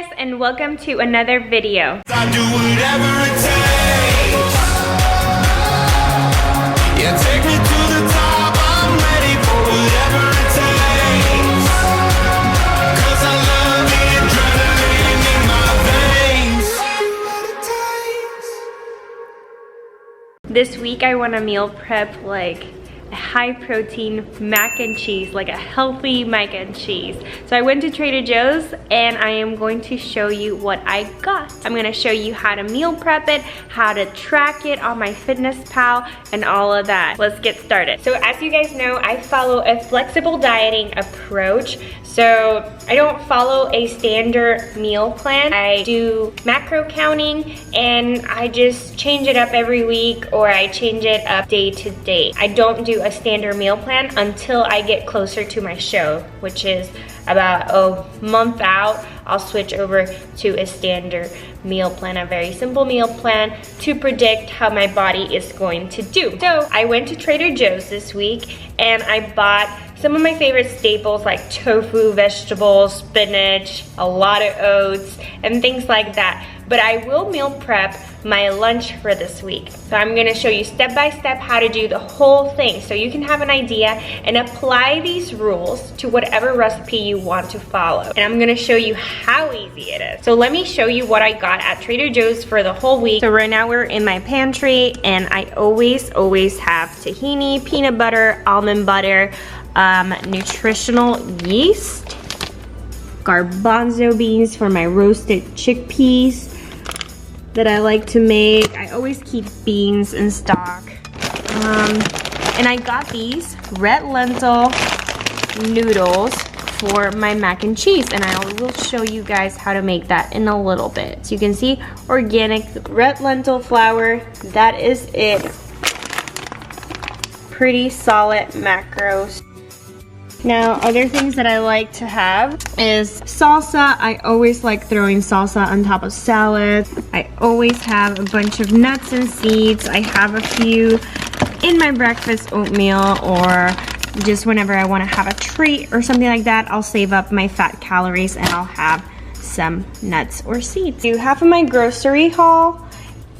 guys, and welcome to another video. I do whatever it takes. Yeah, take me to the top. I'm ready for whatever it takes. 'Cause I love the adrenaline in my veins. This week I want to meal prep like a high protein mac and cheese, like a healthy mac and cheese. So I went to Trader Joe's and I am going to show you what I got. I'm going to show you how to meal prep it, how to track it on MyFitnessPal, and all of that. Let's get started. So as you guys know, I follow a flexible dieting approach. So I don't follow a standard meal plan. I do macro counting and I just change it up every week, or I change it up day to day. I don't do a standard meal plan until I get closer to my show, which is about a month out. I'll switch over to a standard meal plan, a very simple meal plan to predict how my body is going to do. So I went to Trader Joe's this week and I bought some of my favorite staples like tofu, vegetables, spinach, a lot of oats, and things like that. But I will meal prep my lunch for this week. So I'm gonna show you step by step how to do the whole thing so you can have an idea and apply these rules to whatever recipe you want to follow. And I'm gonna show you how easy it is. So let me show you what I got at Trader Joe's for the whole week. So right now we're in my pantry and I always have tahini, peanut butter, almond butter, nutritional yeast, garbanzo beans for my roasted chickpeas that I like to make. I always keep beans in stock. And I got these red lentil noodles for my mac and cheese, and I will show you guys how to make that in a little bit. So you can see organic red lentil flour, that is it. Pretty solid macros. Now, other things that I like to have is salsa. I always like throwing salsa on top of salad. I always have a bunch of nuts and seeds. I have a few in my breakfast oatmeal, or just whenever I want to have a treat or something like that, I'll save up my fat calories and I'll have some nuts or seeds. I do half of my grocery haul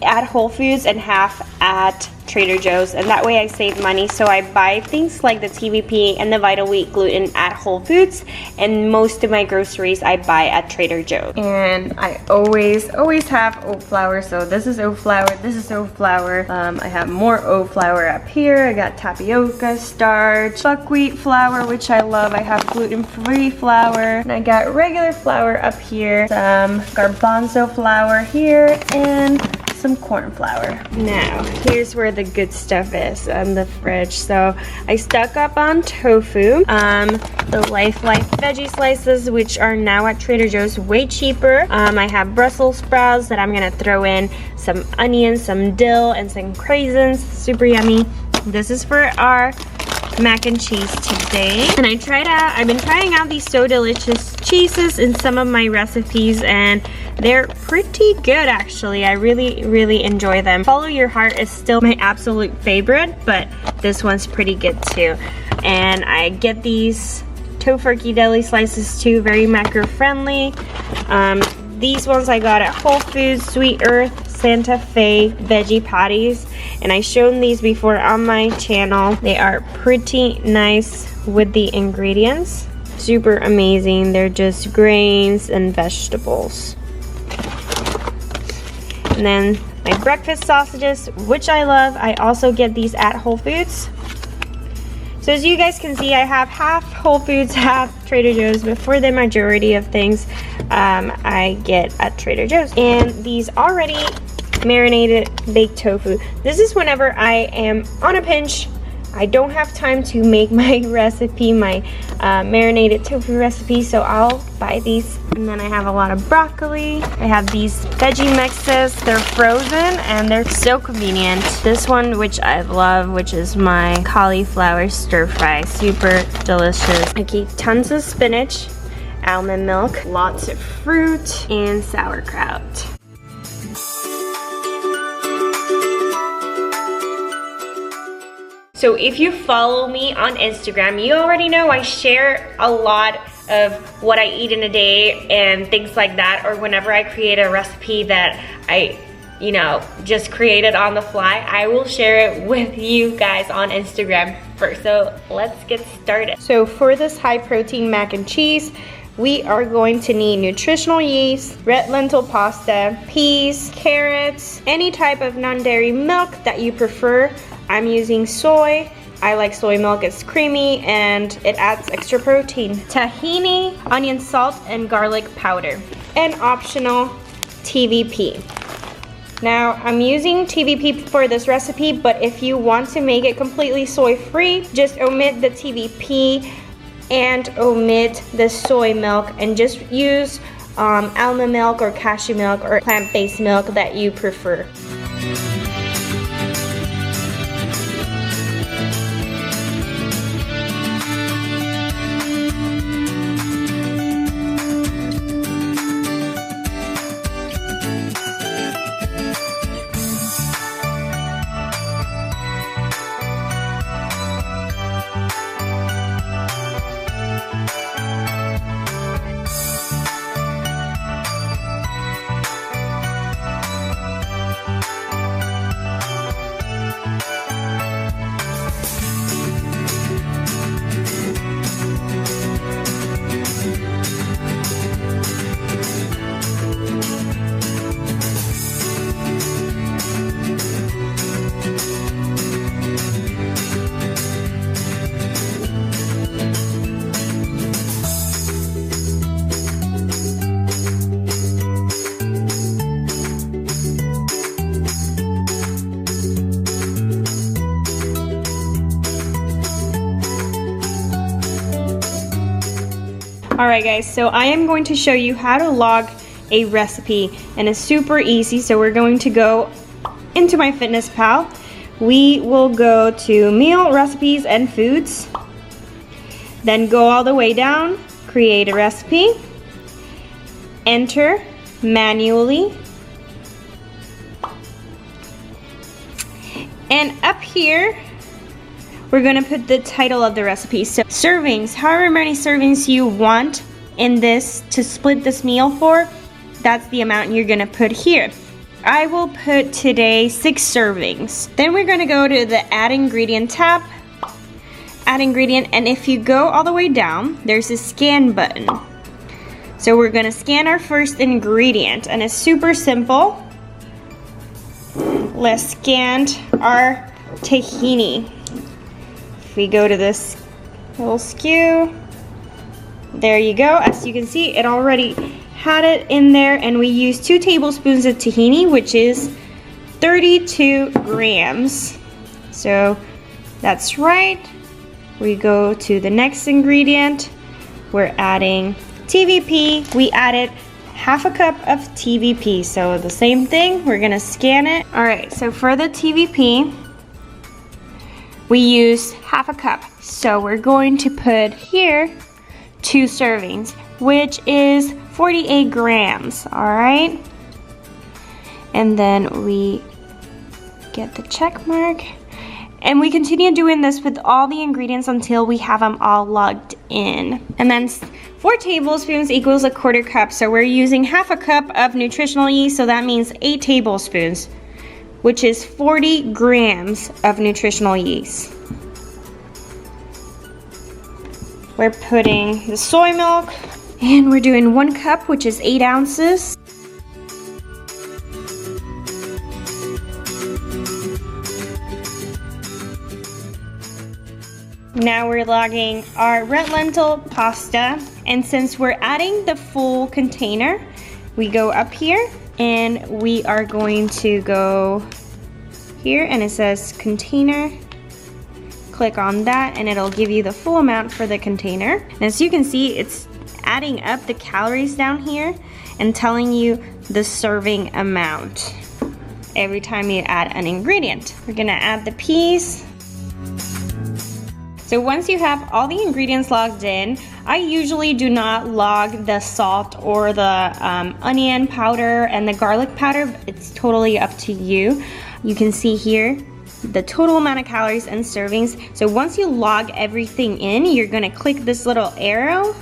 at Whole Foods and half at Trader Joe's, and that way I save money. So I buy things like the TVP and the Vital Wheat gluten at Whole Foods, and most of my groceries I buy at Trader Joe's. And I always have oat flour. So this is oat flour, this is oat flour. I have more oat flour up here. I got tapioca starch, buckwheat flour, which I love. I have gluten-free flour, and I got regular flour up here, some garbanzo flour here, and some corn flour. Now, here's where the good stuff is in the fridge. So I stock up on tofu, the Life veggie slices, which are now at Trader Joe's way cheaper. I have Brussels sprouts that I'm gonna throw in, some onions, some dill, and some craisins. Super yummy. This is for our mac and cheese today. And I've been trying out these So Delicious cheeses in some of my recipes, and they're pretty good actually. I really enjoy them. Follow Your Heart is still my absolute favorite, but this one's pretty good too. And I get these tofurkey deli slices too, very macro friendly. These ones I got at Whole Foods, Sweet Earth, Santa Fe veggie patties, and I've shown these before on my channel. They are pretty nice with the ingredients. Super amazing. They're just grains and vegetables. And then my breakfast sausages, which I love. I also get these at Whole Foods. So as you guys can see, I have half Whole Foods, half Trader Joe's, but for the majority of things, I get at Trader Joe's. And these already marinated baked tofu. This is whenever I am on a pinch. I don't have time to make my recipe, my marinated tofu recipe, so I'll buy these. And then I have a lot of broccoli. I have these veggie mixes. They're frozen and they're so convenient. This one, which I love, which is my cauliflower stir fry. Super delicious. I keep tons of spinach, almond milk, lots of fruit, and sauerkraut. So if you follow me on Instagram, you already know I share a lot of what I eat in a day and things like that, or whenever I create a recipe that I, you know, just created on the fly, I will share it with you guys on Instagram first. So let's get started. So for this high protein mac and cheese, we are going to need nutritional yeast, red lentil pasta, peas, carrots, any type of non-dairy milk that you prefer. I'm using soy. I like soy milk, it's creamy and it adds extra protein. Tahini, onion salt, and garlic powder. And optional TVP. Now, I'm using TVP for this recipe, but if you want to make it completely soy-free, just omit the TVP and omit the soy milk and just use almond milk or cashew milk or plant-based milk that you prefer. Alright guys, so I am going to show you how to log a recipe, and it's super easy. So we're going to go into my FitnessPal. We will go to meal, recipes, and foods. Then go all the way down, create a recipe, enter manually. And up here, we're gonna put the title of the recipe. So servings, however many servings you want in this to split this meal for, that's the amount you're gonna put here. I will put today 6 servings. Then we're gonna go to the add ingredient tab, add ingredient, and if you go all the way down, there's a scan button. So we're gonna scan our first ingredient, and it's super simple. Let's scan our tahini. If we go to this little skew, there you go. As you can see, it already had it in there, and we use 2 tablespoons of tahini, which is 32 grams. So that's right. We go to the next ingredient. We're adding TVP. We added half a cup of TVP. So the same thing, we're gonna scan it. All right, so for the TVP, we use half a cup. So we're going to put here 2 servings, which is 48 grams, all right? And then we get the check mark. And we continue doing this with all the ingredients until we have them all logged in. And then 4 tablespoons equals 1/4 cup. So we're using half a cup of nutritional yeast, so that means 8 tablespoons, which is 40 grams of nutritional yeast. We're putting the soy milk, and we're doing 1 cup, which is 8 ounces. Now we're logging our red lentil pasta, and since we're adding the full container, we go up here and we are going to go here, and it says container. Click on that and it'll give you the full amount for the container. And as you can see, it's adding up the calories down here and telling you the serving amount every time you add an ingredient. We're gonna add the peas. So once you have all the ingredients logged in, I usually do not log the salt or the onion powder and the garlic powder. It's totally up to you. You can see here the total amount of calories and servings. So once you log everything in, you're gonna click this little arrow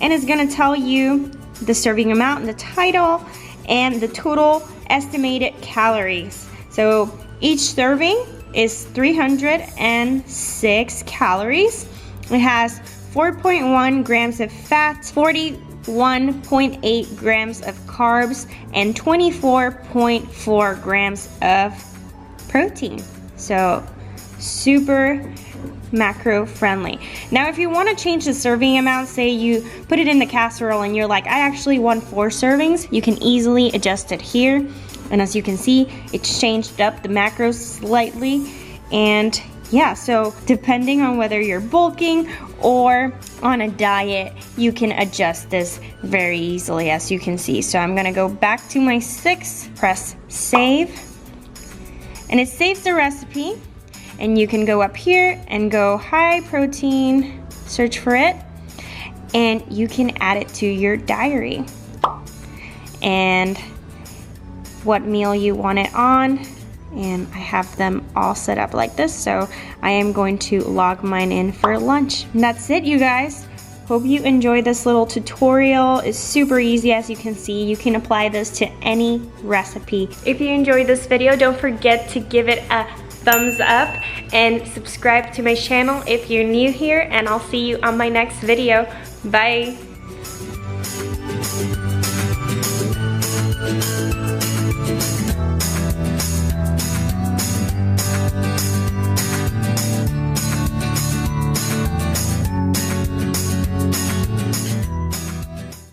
and it's gonna tell you the serving amount and the title and the total estimated calories. So each serving is 306 calories. It has 4.1 grams of fat, 41.8 grams of carbs, and 24.4 grams of protein. So super macro friendly. Now if you want to change the serving amount, say you put it in the casserole and you're like, I actually want 4 servings, you can easily adjust it here. And as you can see, it's changed up the macros slightly. And yeah, so depending on whether you're bulking or on a diet, you can adjust this very easily, as you can see. So I'm gonna go back to my 6, press save, and it saves the recipe. And you can go up here and go high protein, search for it, and you can add it to your diary. And what meal you want it on, and I have them all set up like this, so I am going to log mine in for lunch. And that's it, you guys. Hope you enjoyed this little tutorial. It's super easy, as you can see. You can apply this to any recipe. If you enjoyed this video, don't forget to give it a thumbs up and subscribe to my channel if you're new here, and I'll see you on my next video. Bye.